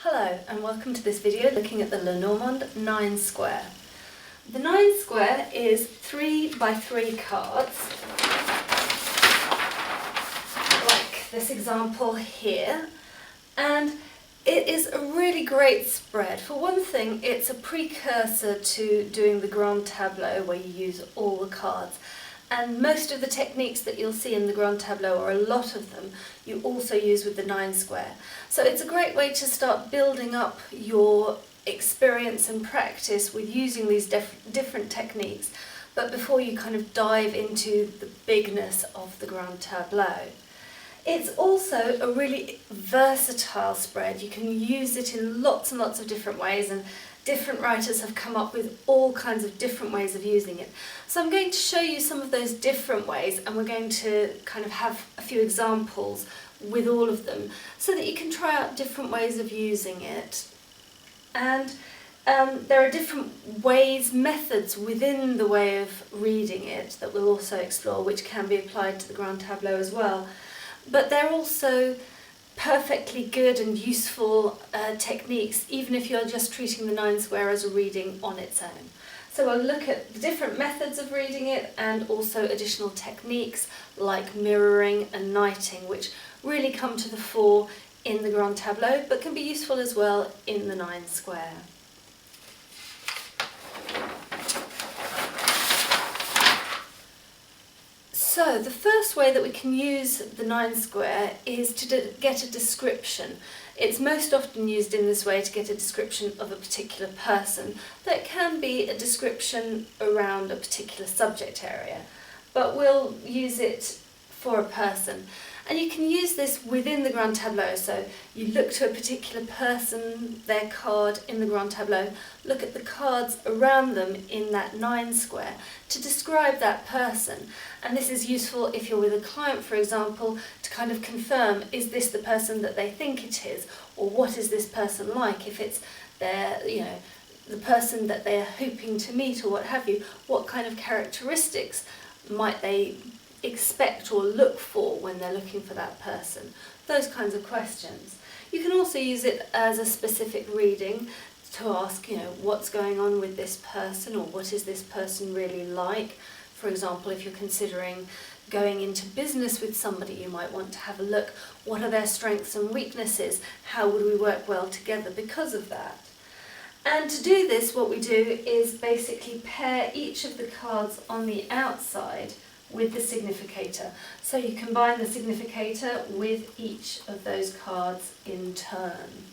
Hello and welcome to this video looking at the Lenormand 9 square. The 9 square is 3 by 3 cards, like this example here, and it is a really great spread. For one thing, it's a precursor to doing the Grand Tableau where you use all the cards. And most of the techniques that you'll see in the Grand Tableau, or a lot of them, you also use with the 9 square. So it's a great way to start building up your experience and practice with using these different techniques, but before you kind of dive into the bigness of the Grand Tableau. It's also a really versatile spread. You can use it in lots and lots of different ways, and different writers have come up with all kinds of different ways of using it. So I'm going to show you some of those different ways, and we're going to kind of have a few examples with all of them so that you can try out different ways of using it. And there are different ways, methods within the way of reading it that we'll also explore, which can be applied to the Grand Tableau as well. But they're also perfectly good and useful techniques, even if you're just treating the 9 square as a reading on its own. So we'll look at the different methods of reading it and also additional techniques like mirroring and knighting, which really come to the fore in the Grand Tableau, but can be useful as well in the 9 square. So the first way that we can use the 9 square is to get a description. It's most often used in this way to get a description of a particular person. That can be a description around a particular subject area, but we'll use it for a person. And you can use this within the Grand Tableau, so you look to a particular person, their card in the Grand Tableau, look at the cards around them in that 9 square to describe that person. And this is useful if you're with a client, for example, to kind of confirm, is this the person that they think it is, or what is this person like? If it's their, the person that they're hoping to meet or what have you, what kind of characteristics might they expect or look for when they're looking for that person? Those kinds of questions. You can also use it as a specific reading to ask, what's going on with this person, or what is this person really like? For example, if you're considering going into business with somebody, you might want to have a look, what are their strengths and weaknesses? How would we work well together because of that? And to do this, what we do is basically pair each of the cards on the outside with the significator. So you combine the significator with each of those cards in turn.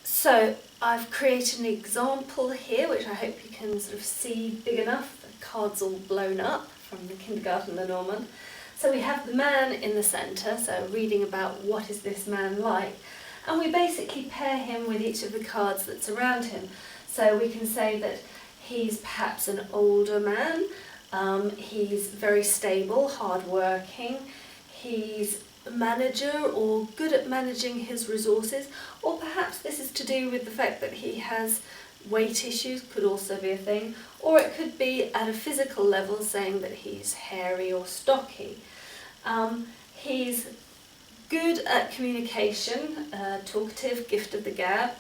So I've created an example here, which I hope you can sort of see big enough. The card's all blown up from the kindergarten Lenormand. So we have the man in the centre, so reading about what is this man like. And we basically pair him with each of the cards that's around him. So we can say that he's perhaps an older man, he's very stable, hard-working, he's a manager or good at managing his resources, or perhaps this is to do with the fact that he has weight issues, could also be a thing, or it could be at a physical level saying that he's hairy or stocky. He's good at communication, talkative, gift of the gab,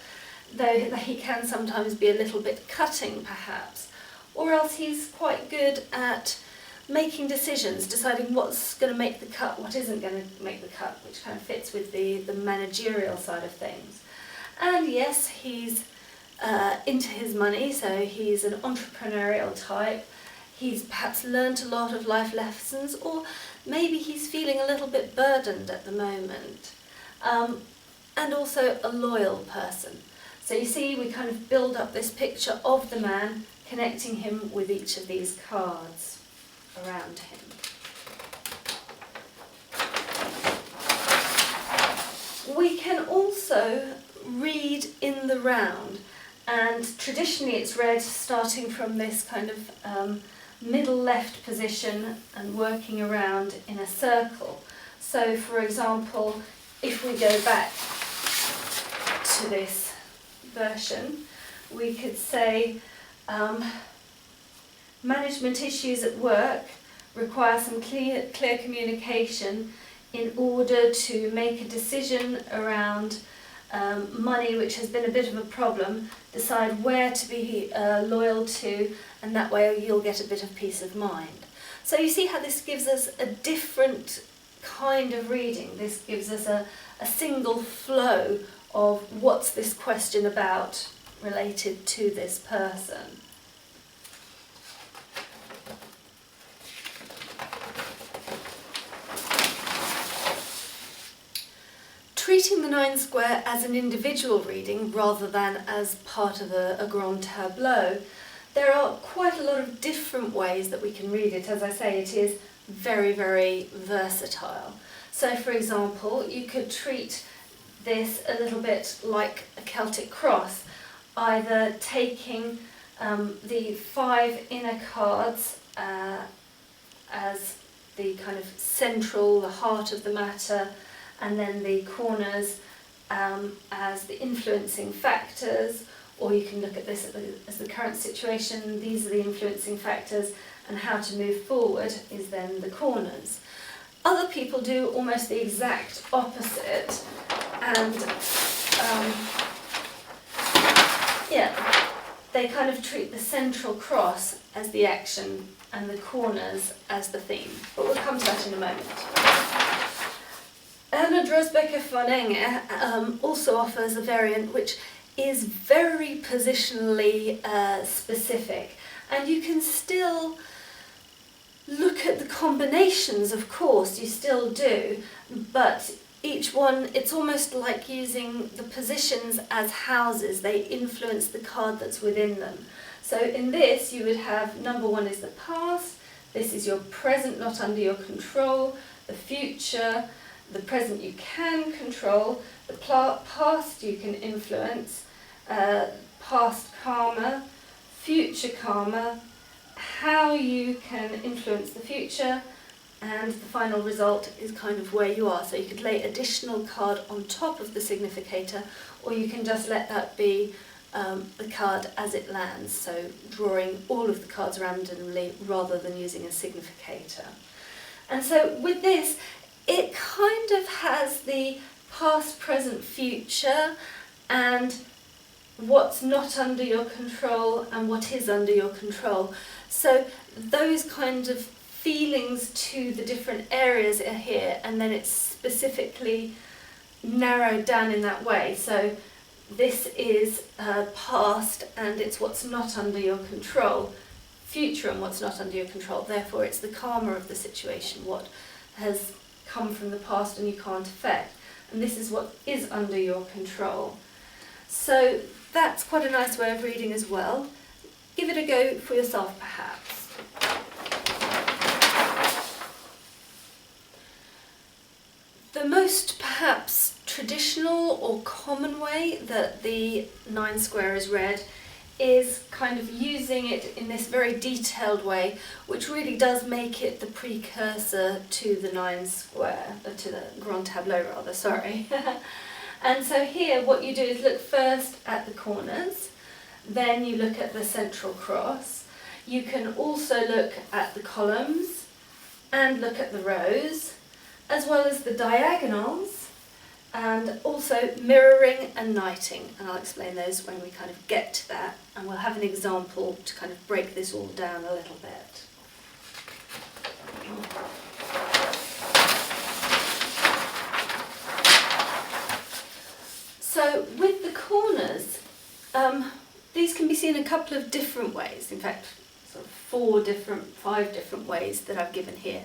though he can sometimes be a little bit cutting perhaps, or else he's quite good at making decisions, deciding what's going to make the cut, what isn't going to make the cut, which kind of fits with the managerial side of things. And yes, he's into his money, so he's an entrepreneurial type. He's perhaps learnt a lot of life lessons, or maybe he's feeling a little bit burdened at the moment. And also a loyal person. So you see, we kind of build up this picture of the man, connecting him with each of these cards around him. We can also read in the round, and traditionally it's read starting from this kind of middle left position and working around in a circle. So for example, if we go back to this version, we could say management issues at work, require some clear communication in order to make a decision around money, which has been a bit of a problem, decide where to be loyal to, and that way you'll get a bit of peace of mind. So you see how this gives us a different kind of reading. This gives us a single flow of what's this question about related to this person. Treating the 9 square as an individual reading rather than as part of a Grand Tableau, there are quite a lot of different ways that we can read it. As I say, it is very, very versatile. So for example, you could treat this a little bit like a Celtic cross, either taking the 5 inner cards as the kind of central, the heart of the matter, and then the corners as the influencing factors, or you can look at this as the current situation. These are the influencing factors, and how to move forward is then the corners. Other people do almost the exact opposite, and they kind of treat the central cross as the action and the corners as the theme. But we'll come to that in a moment. Erna Drosbecker von Enge also offers a variant which is very positionally specific, and you can still look at the combinations, of course, you still do, but each one, it's almost like using the positions as houses. They influence the card that's within them. So in this you would have number 1 is the past, this is your present not under your control, the future, the present you can control, the past you can influence, past karma, future karma, how you can influence the future, and the final result is kind of where you are. So you could lay additional card on top of the significator, or you can just let that be the card as it lands, so drawing all of the cards randomly rather than using a significator. And so with this, it kind of has the past, present, future, and what's not under your control and what is under your control. So those kind of feelings to the different areas are here, and then it's specifically narrowed down in that way. So this is past, and it's what's not under your control, future and what's not under your control. Therefore it's the karma of the situation, what has come from the past and you can't affect, and this is what is under your control. So that's quite a nice way of reading as well. Give it a go for yourself perhaps. The most perhaps traditional or common way that the 9 square is read is kind of using it in this very detailed way, which really does make it the precursor to the 9 square, to the Grand Tableau rather, sorry. And so here what you do is look first at the corners, then you look at the central cross. You can also look at the columns and look at the rows, as well as the diagonals, and also mirroring and knighting, and I'll explain those when we kind of get to that, and we'll have an example to kind of break this all down a little bit. So with the corners, these can be seen a couple of different ways, in fact sort of 5 different ways that I've given here.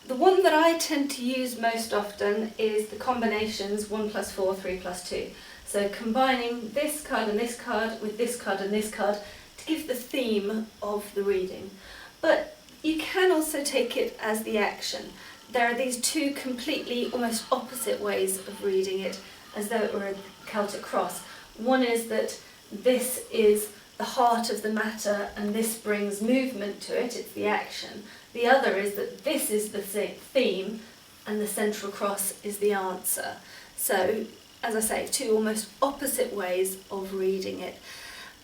The one that I tend to use most often is the combinations 1 + 4, 3 + 2. So combining this card and this card with this card and this card to give the theme of the reading. But you can also take it as the action. There are these 2 completely almost opposite ways of reading it, as though it were a Celtic cross. One is that this is the heart of the matter and this brings movement to it, it's the action. The other is that this is the theme and the central cross is the answer. So, as I say, 2 almost opposite ways of reading it.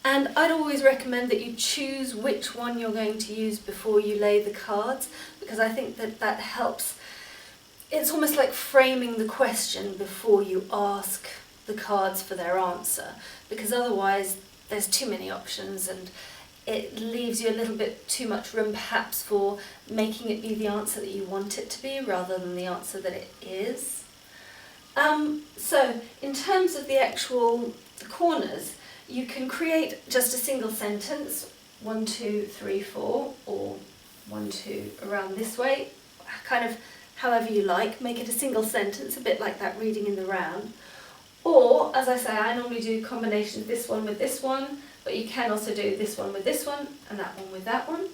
And I'd always recommend that you choose which one you're going to use before you lay the cards, because I think that that helps. It's almost like framing the question before you ask the cards for their answer, because otherwise there's too many options and it leaves you a little bit too much room perhaps for making it be the answer that you want it to be rather than the answer that it is. So in terms of the actual corners, you can create just a single sentence, 1, 2, 3, 4, or 1, 2 around this way, kind of however you like. Make it a single sentence, a bit like that reading in the round. Or, as I say, I normally do combinations, this one with this one, but you can also do this one with this one and that one with that one.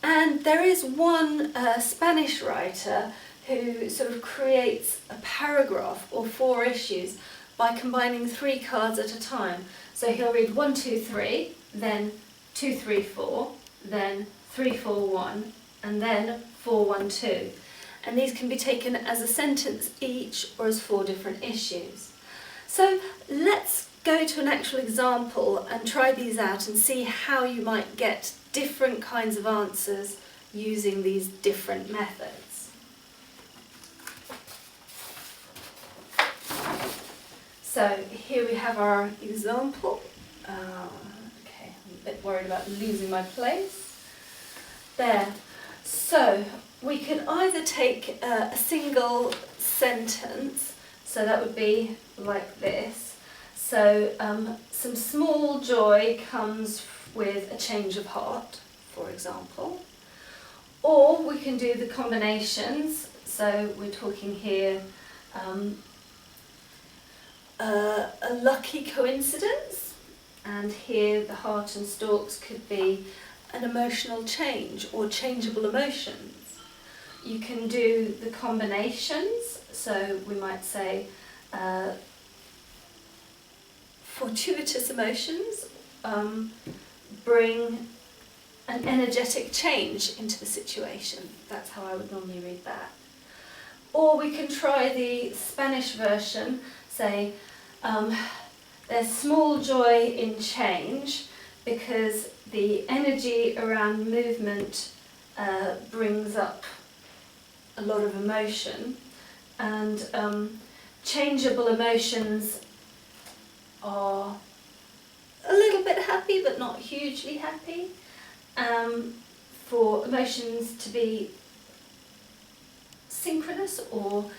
And there is one Spanish writer who sort of creates a paragraph or 4 issues by combining 3 cards at a time. So he'll read 1, 2, 3, then 2, 3, 4, then 3, 4, 1, and then 4, 1, 2. And these can be taken as a sentence each or as 4 different issues. So let's go to an actual example and try these out and see how you might get different kinds of answers using these different methods. So here we have our example. Okay, I'm a bit worried about losing my place. There. So we could either take a single sentence, so that would be like this. So some small joy comes with a change of heart, for example. Or we can do the combinations. So we're talking here a lucky coincidence, and here the heart and storks could be an emotional change or changeable emotions. You can do the combinations, so we might say fortuitous emotions bring an energetic change into the situation. That's how I would normally read that. Or we can try the Spanish version, say there's small joy in change because the energy around movement brings up a lot of emotion, and changeable emotions are a little bit happy but not hugely happy. For emotions to be synchronous, or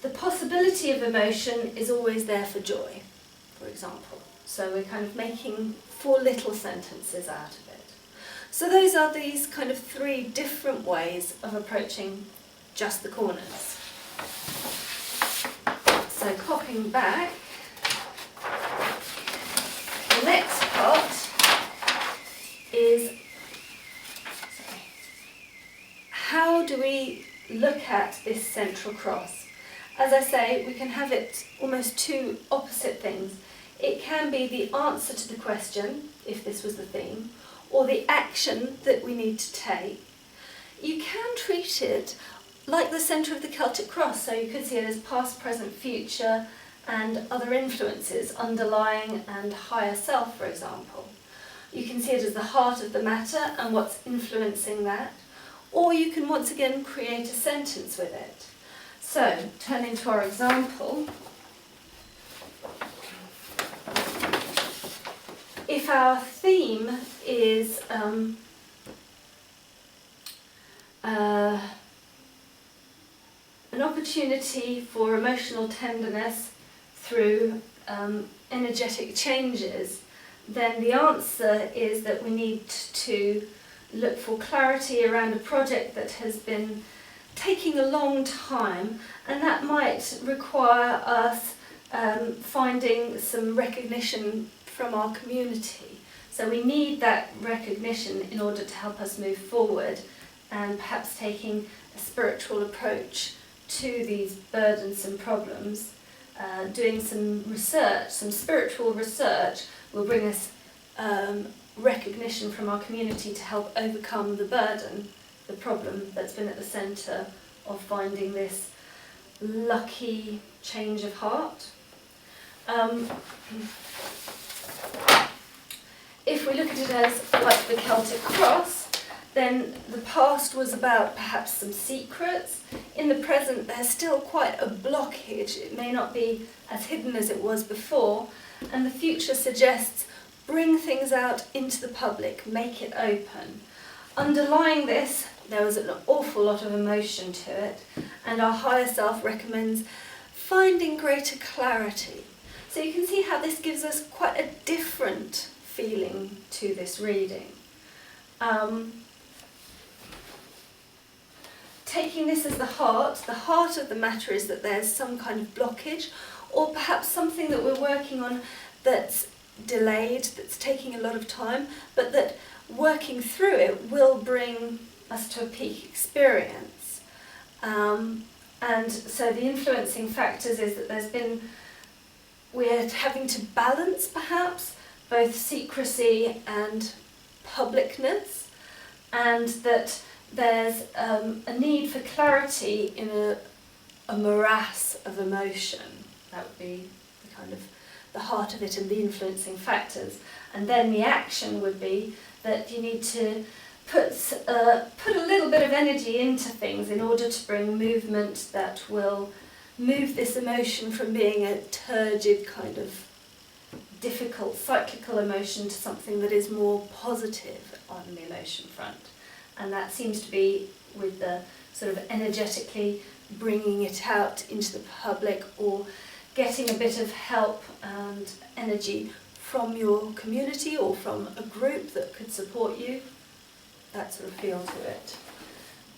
the possibility of emotion is always there for joy, for example. So we're kind of making 4 little sentences out of it. So those are these kind of 3 different ways of approaching just the corners. So copying back, the next part is how do we look at this central cross? As I say, we can have it almost 2 opposite things. It can be the answer to the question, if this was the theme, or the action that we need to take. You can treat it like the centre of the Celtic cross, so you could see it as past, present, future, and other influences, underlying and higher self, for example. You can see it as the heart of the matter and what's influencing that, or you can once again create a sentence with it. So, turning to our example, if our theme is an opportunity for emotional tenderness through energetic changes, then the answer is that we need to look for clarity around a project that has been taking a long time, and that might require us finding some recognition from our community. So we need that recognition in order to help us move forward, and perhaps taking a spiritual approach to these burdensome problems. Doing some research, some spiritual research, will bring us recognition from our community to help overcome the burden, the problem that's been at the centre of finding this lucky change of heart. if we look at it as like the Celtic cross, then the past was about perhaps some secrets. In the present, there's still quite a blockage. It may not be as hidden as it was before. And the future suggests bring things out into the public, make it open. Underlying this, there was an awful lot of emotion to it, and our higher self recommends finding greater clarity. So you can see how this gives us quite a different feeling to this reading. Taking this as the heart of the matter is that there's some kind of blockage, or perhaps something that we're working on that's delayed, that's taking a lot of time, but that working through it will bring us to a peak experience. And so the influencing factors is that we're having to balance perhaps both secrecy and publicness, and that there's a need for clarity in a morass of emotion. That would be the kind of the heart of it and the influencing factors. And then the action would be that you need to put a little bit of energy into things in order to bring movement that will move this emotion from being a turgid kind of difficult cyclical emotion to something that is more positive on the emotion front. And that seems to be with the sort of energetically bringing it out into the public, or getting a bit of help and energy from your community or from a group that could support you. That sort of feel to it.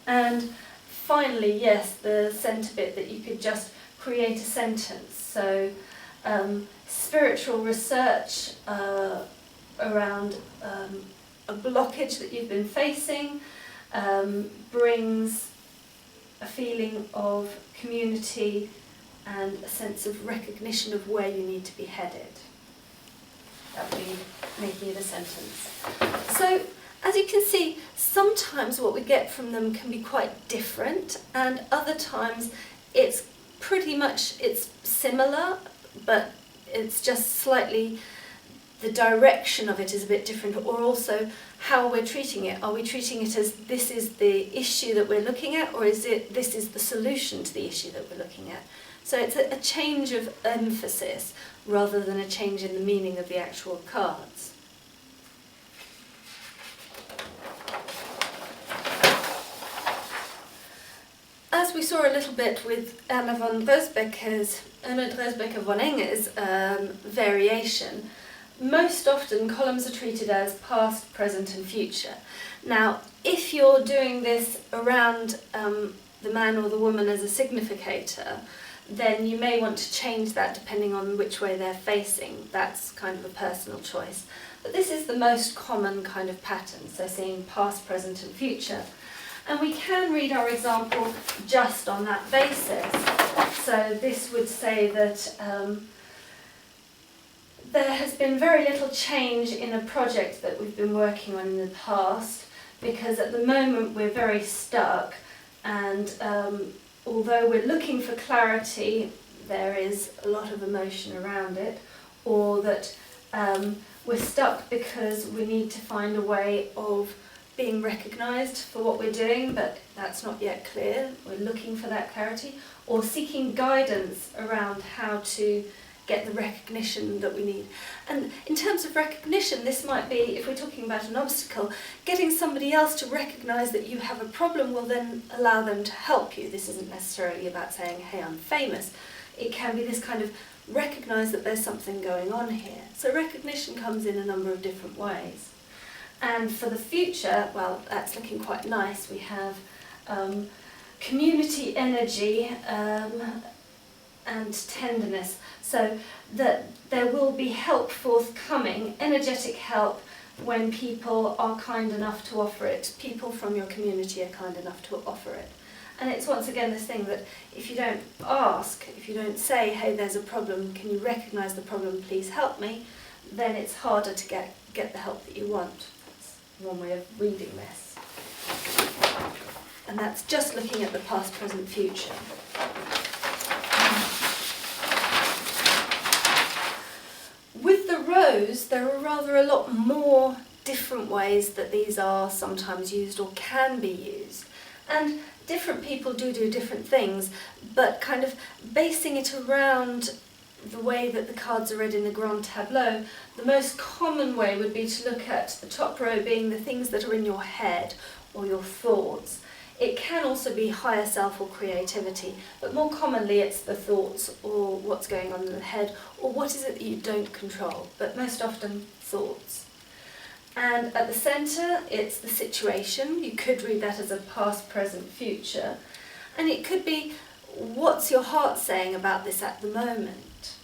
And finally, yes, the centre bit that you could just create a sentence. So spiritual research around a blockage that you've been facing brings a feeling of community and a sense of recognition of where you need to be headed. That would be making it a sentence. So, as you can see, sometimes what we get from them can be quite different, and other times it's similar, but it's just slightly, the direction of it is a bit different, or also how we're treating it. Are we treating it as this is the issue that we're looking at, or is it this is the solution to the issue that we're looking at? So it's a change of emphasis rather than a change in the meaning of the actual cards. As we saw a little bit with Anna Dresbecker von Enger's variation, most often columns are treated as past, present and future. Now, if you're doing this around the man or the woman as a significator, then you may want to change that depending on which way they're facing. That's kind of a personal choice. But this is the most common kind of pattern, so seeing past, present and future. And we can read our example just on that basis. So this would say that there has been very little change in a project that we've been working on in the past, because at the moment we're very stuck, and although we're looking for clarity, there is a lot of emotion around it, or that we're stuck because we need to find a way of being recognised for what we're doing, but that's not yet clear. We're looking for that clarity, or seeking guidance around how to get the recognition that we need. And in terms of recognition, this might be, if we're talking about an obstacle, getting somebody else to recognise that you have a problem will then allow them to help you. This isn't necessarily about saying, hey, I'm famous. It can be this kind of recognise that there's something going on here. So recognition comes in a number of different ways. And for the future, well, that's looking quite nice. We have community energy and tenderness, so that there will be help forthcoming, energetic help, when people are kind enough to offer it. People from your community are kind enough to offer it. And it's once again this thing that if you don't ask, if you don't say, hey, there's a problem, can you recognise the problem, please help me, then it's harder to get the help that you want. That's one way of reading this. And that's just looking at the past, present, future. rows, there are rather a lot more different ways that these are sometimes used or can be used. And different people do different things, but kind of basing it around the way that the cards are read in the Grand Tableau, the most common way would be to look at the top row being the things that are in your head or your thoughts. It can also be higher self or creativity, but more commonly it's the thoughts or what's going on in the head or what is it that you don't control, but most often thoughts. And at the centre it's the situation. You could read that as a past, present, future, and it could be what's your heart saying about this at the moment.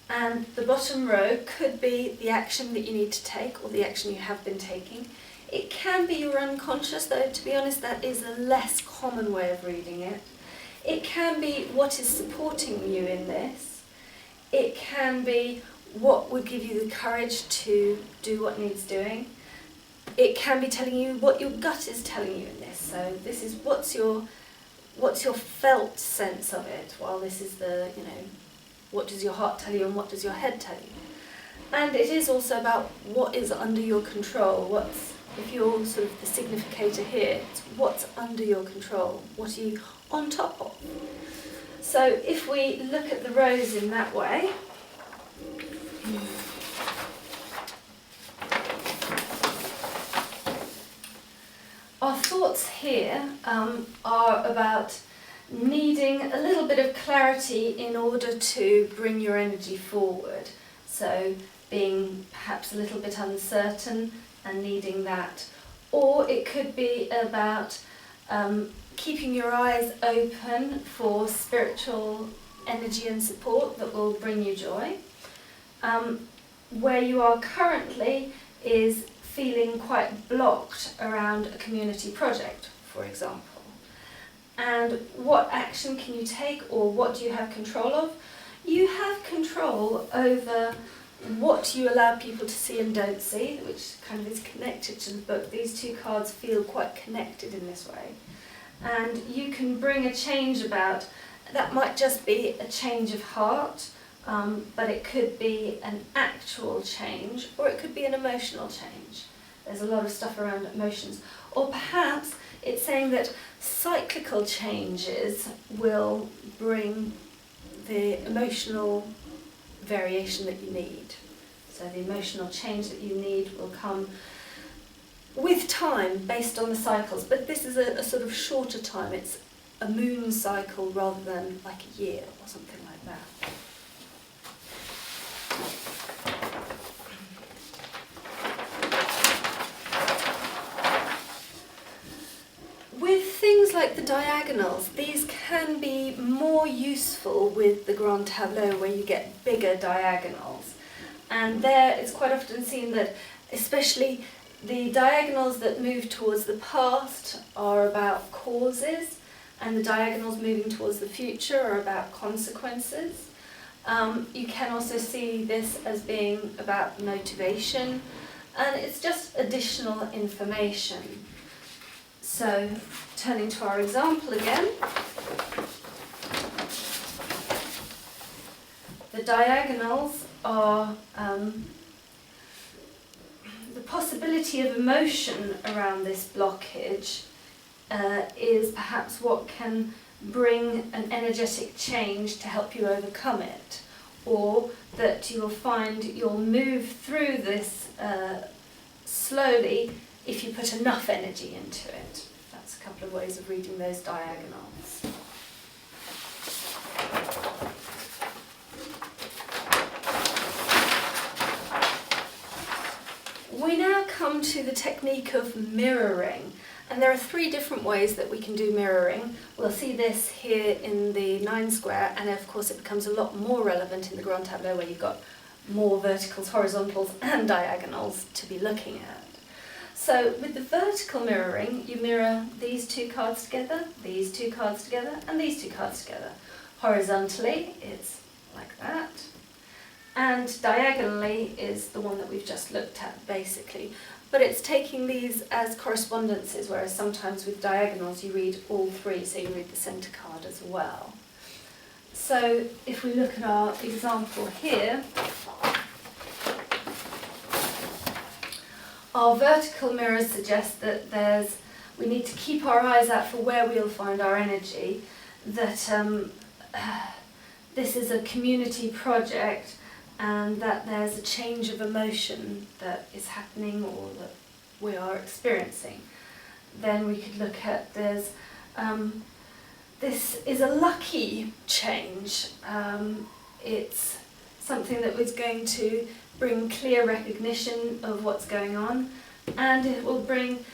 And the bottom row could be the action that you need to take or the action you have been taking. It can be your unconscious, though to be honest that is a less common way of reading it. It can be what is supporting you in this. It can be what would give you the courage to do what needs doing. It can be telling you what your gut is telling you in this. So this is what's your felt sense of it, while this is the, what does your heart tell you and what does your head tell you. And it is also about what is under your control. If you're sort of the significator here, it's what's under your control, what are you on top of. So if we look at the rows in that way, our thoughts here are about needing a little bit of clarity in order to bring your energy forward. So being perhaps a little bit uncertain and needing that. Or it could be about keeping your eyes open for spiritual energy and support that will bring you joy. Where you are currently is feeling quite blocked around a community project, for example. And what action can you take, or what do you have control of? You have control over what you allow people to see and don't see, which kind of is connected to the book. These two cards feel quite connected in this way. And you can bring a change about. That might just be a change of heart, but it could be an actual change, or it could be an emotional change. There's a lot of stuff around emotions. Or perhaps it's saying that cyclical changes will bring the emotional variation that you need. So the emotional change that you need will come with time based on the cycles, but this is a sort of shorter time. It's a moon cycle rather than like a year or something like that. With things like the diagonals, these can be more useful with the Grand Tableau where you get bigger diagonals. And there it's quite often seen that especially the diagonals that move towards the past are about causes, and the diagonals moving towards the future are about consequences. You can also see this as being about motivation, and it's just additional information. So, turning to our example again, the diagonals are the possibility of emotion around this blockage is perhaps what can bring an energetic change to help you overcome it, or that you'll find you'll move through this slowly if you put enough energy into it. That's a couple of ways of reading those diagonals. We now come to the technique of mirroring, and there are 3 different ways that we can do mirroring. We'll see this here in the 9 square, and of course it becomes a lot more relevant in the Grand Tableau where you've got more verticals, horizontals and diagonals to be looking at. So with the vertical mirroring, you mirror these 2 cards together, these 2 cards together, and these 2 cards together. Horizontally, it's like that. And diagonally is the one that we've just looked at, basically. But it's taking these as correspondences, whereas sometimes with diagonals you read all 3, so you read the centre card as well. So if we look at our example here, our vertical mirrors suggest that we need to keep our eyes out for where we'll find our energy, that this is a community project, and that there's a change of emotion that is happening or that we are experiencing. Then we could look at this is a lucky change. It's something that was going to bring clear recognition of what's going on, and it will bring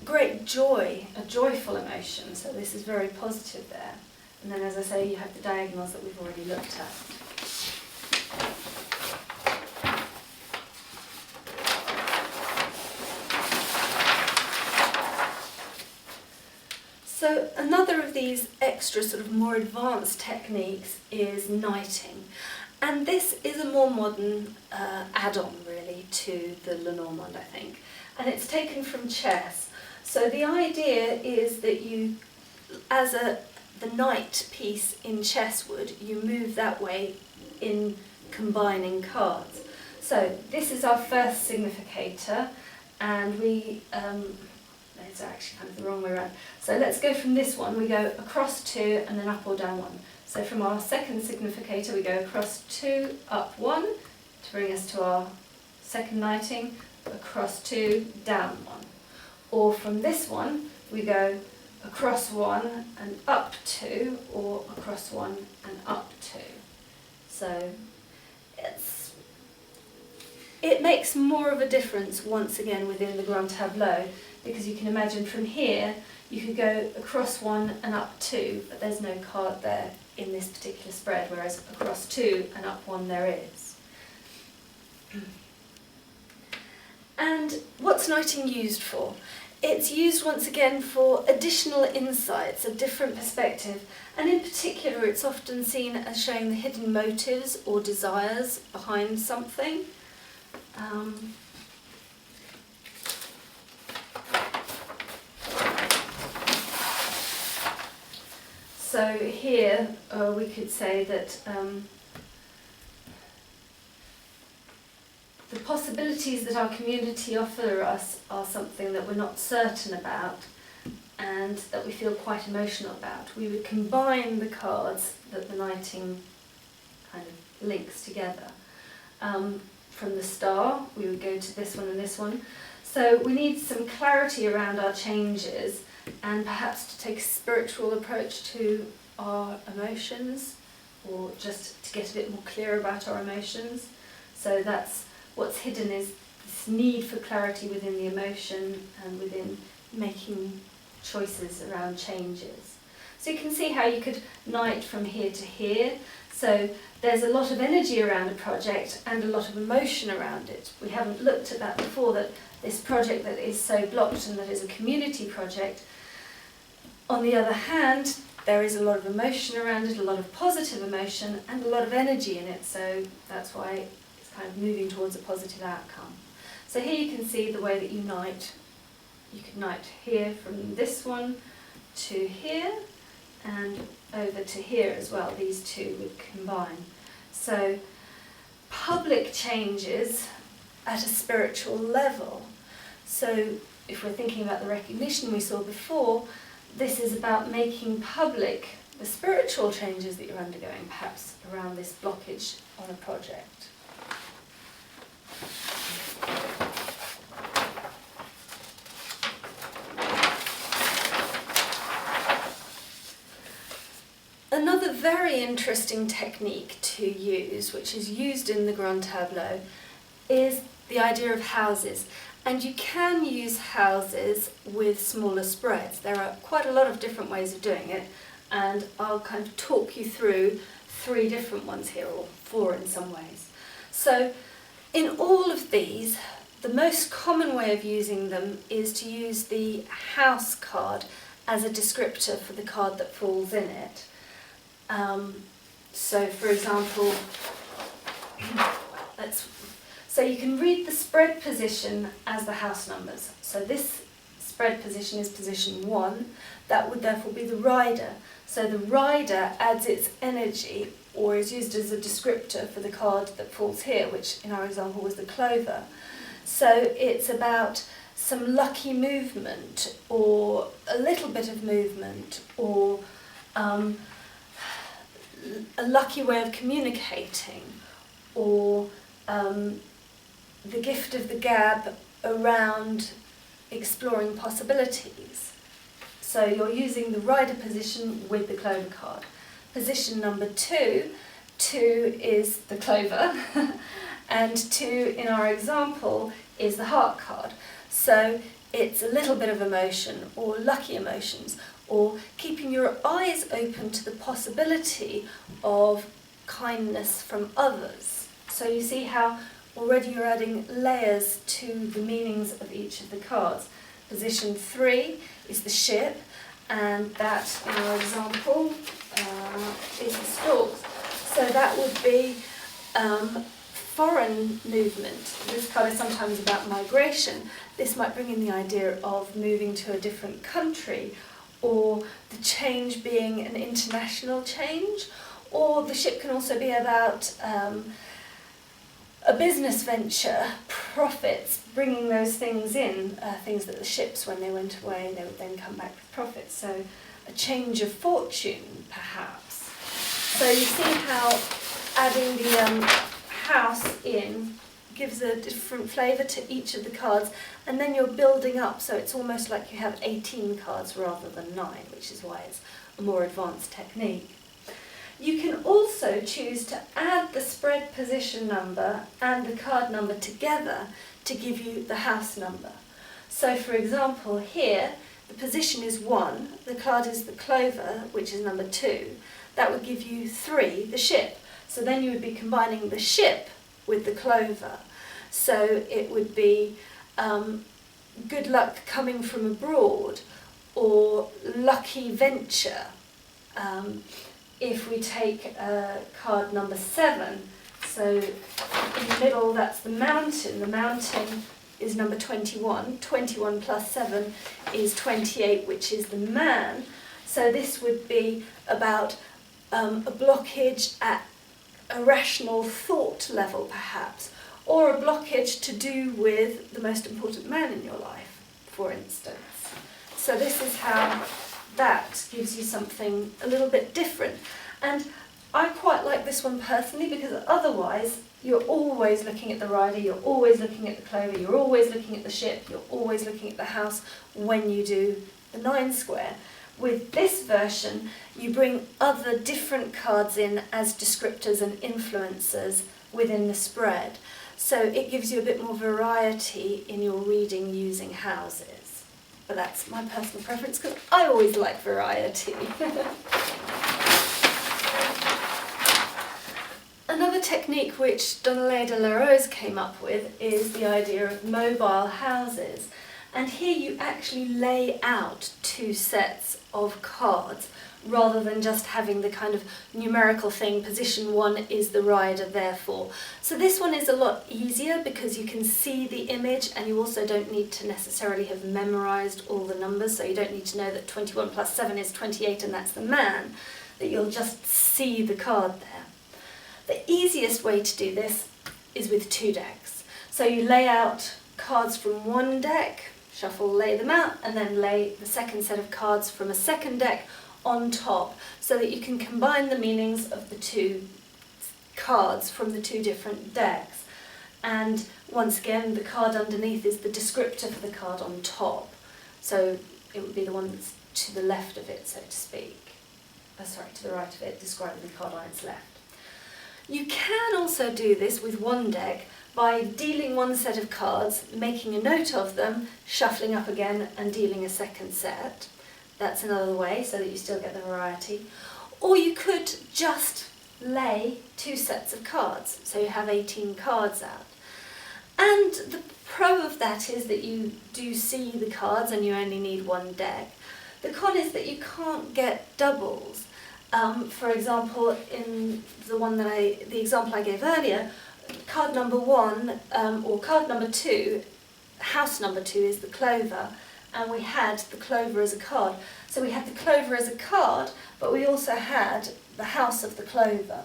great joy, a joyful emotion. So this is very positive there. And then, as I say, you have the diagonals that we've already looked at. So another of these extra sort of more advanced techniques is knighting. And this is a more modern add-on really to the Lenormand, I think. And it's taken from chess. So the idea is that you, as the knight piece in chess would, you move that way in combining cards. So this is our first significator, and we, it's actually kind of the wrong way around. So let's go from this one, we go across 2 and then up or down 1. So from our second significator we go across 2, up 1 to bring us to our second knighting, across 2, down 1. Or from this one we go across 1 and up 2, or across 1 and up 2. So it makes more of a difference once again within the Grand Tableau, because you can imagine from here you could go across 1 and up 2, but there's no card there in this particular spread, whereas across 2 and up 1 there is. And what's knighting used for? It's used once again for additional insights, a different perspective, and in particular it's often seen as showing the hidden motives or desires behind something. So here we could say that the possibilities that our community offer us are something that we're not certain about and that we feel quite emotional about. We would combine the cards that the knighting kind of links together. From the star, we would go to this one and this one. So we need some clarity around our changes, and perhaps to take a spiritual approach to our emotions, or just to get a bit more clear about our emotions. So that's what's hidden, is this need for clarity within the emotion and within making choices around changes. So you can see how you could knight from here to here. So there's a lot of energy around a project and a lot of emotion around it. We haven't looked at that before, that this project that is so blocked and that is a community project, on the other hand, there is a lot of emotion around it, a lot of positive emotion and a lot of energy in it, so that's why it's kind of moving towards a positive outcome. So here you can see the way that you knight. You could knight here from this one to here and over to here as well. These two would combine. So public changes at a spiritual level. So if we're thinking about the recognition we saw before, this is about making public the spiritual changes that you're undergoing, perhaps around this blockage on a project. Another very interesting technique to use, which is used in the Grand Tableau, is the idea of houses. And you can use houses with smaller spreads. There are quite a lot of different ways of doing it, and I'll kind of talk you through 3 different ones here, or 4 in some ways. So in all of these, the most common way of using them is to use the house card as a descriptor for the card that falls in it. So for example, so you can read the spread position as the house numbers. So this spread position is position 1. That would therefore be the rider. So the rider adds its energy, or is used as a descriptor for the card that falls here, which in our example was the clover. So it's about some lucky movement, or a little bit of movement, or a lucky way of communicating, or the gift of the gab around exploring possibilities. So you're using the rider position with the clover card. Position number 2, 2 is the clover, and 2 in our example is the heart card. So it's a little bit of emotion, or lucky emotions, or keeping your eyes open to the possibility of kindness from others. So you see how already you're adding layers to the meanings of each of the cards. Position 3 is the ship, and that, in our example, is the storks. So that would be foreign movement. This card is sometimes about migration. This might bring in the idea of moving to a different country, or the change being an international change, or the ship can also be about a business venture, profits, bringing those things in, things that the ships, when they went away, they would then come back with profits. So a change of fortune, perhaps. So you see how adding the house in gives a different flavour to each of the cards, and then you're building up, so it's almost like you have 18 cards rather than 9, which is why it's a more advanced technique. You can also choose to add the spread position number and the card number together to give you the house number. So for example here, the position is 1, the card is the clover, which is number 2. That would give you 3, the ship. So then you would be combining the ship with the clover. So it would be good luck coming from abroad, or lucky venture. If we take card number 7, so in the middle that's the mountain. The mountain is number 21. 21 plus 7 is 28, which is the man. So this would be about a blockage at a rational thought level, perhaps, or a blockage to do with the most important man in your life, for instance. So this is how that gives you something a little bit different. And I quite like this one personally, because otherwise you're always looking at the rider, you're always looking at the clover, you're always looking at the ship, you're always looking at the house when you do the 9 square. With this version, you bring other different cards in as descriptors and influencers within the spread. So it gives you a bit more variety in your reading using houses. But that's my personal preference, because I always like variety. Another technique which Donnelly de la Rose came up with is the idea of mobile houses. And here you actually lay out 2 sets of cards, rather than just having the kind of numerical thing, position 1 is the rider, therefore. So this one is a lot easier because you can see the image, and you also don't need to necessarily have memorised all the numbers, so you don't need to know that 21 plus 7 is 28 and that's the man, that you'll just see the card there. The easiest way to do this is with 2 decks. So you lay out cards from one deck, shuffle, lay them out, and then lay the second set of cards from a second deck on top, so that you can combine the meanings of the 2 cards from the 2 different decks. And once again, the card underneath is the descriptor for the card on top. So it would be the one that's to the left of it, so to speak. To the right of it, describing the card on its left. You can also do this with one deck by dealing one set of cards, making a note of them, shuffling up again and dealing a second set. That's another way, so that you still get the variety. Or you could just lay 2 sets of cards, so you have 18 cards out. And the pro of that is that you do see the cards and you only need one deck. The con is that you can't get doubles. For example, in the example I gave earlier, card number 1 or card number 2, house number 2 is the clover, and we had the clover as a card. So we had the clover as a card, but we also had the house of the clover.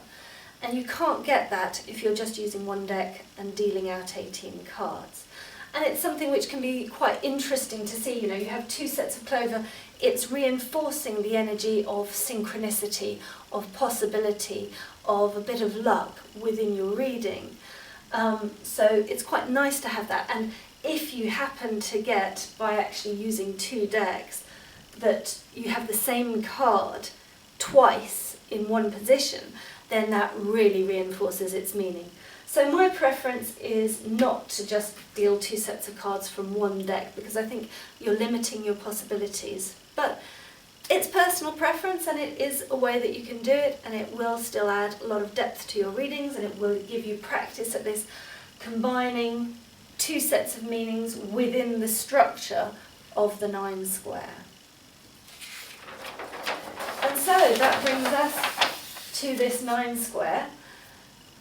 And you can't get that if you're just using one deck and dealing out 18 cards. And it's something which can be quite interesting to see. You know, you have two sets of clover. It's reinforcing the energy of synchronicity, of possibility, of a bit of luck within your reading. So it's quite nice to have that. And if you happen to get, by actually using two decks, that you have the same card twice in one position, then that really reinforces its meaning. So my preference is not to just deal two sets of cards from one deck, because I think you're limiting your possibilities. But it's personal preference, and it is a way that you can do it, and it will still add a lot of depth to your readings, and it will give you practice at this combining two sets of meanings within the structure of the 9 square. And so that brings us to this 9 square.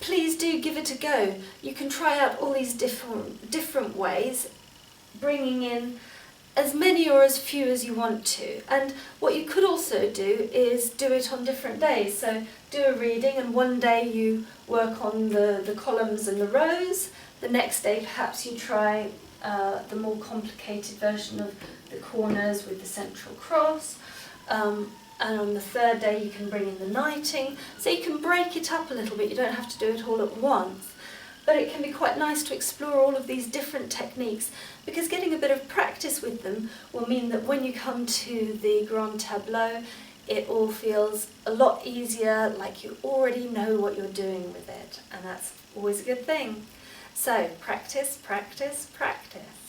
Please do give it a go. You can try out all these different ways, bringing in as many or as few as you want to. And what you could also do is do it on different days. So do a reading, and one day you work on the columns and the rows. The next day perhaps you try the more complicated version of the corners with the central cross. And on the third day you can bring in the knighting. So you can break it up a little bit. You don't have to do it all at once. But it can be quite nice to explore all of these different techniques, because getting a bit of practice with them will mean that when you come to the Grand Tableau, it all feels a lot easier, like you already know what you're doing with it, and that's always a good thing. So practice, practice, practice.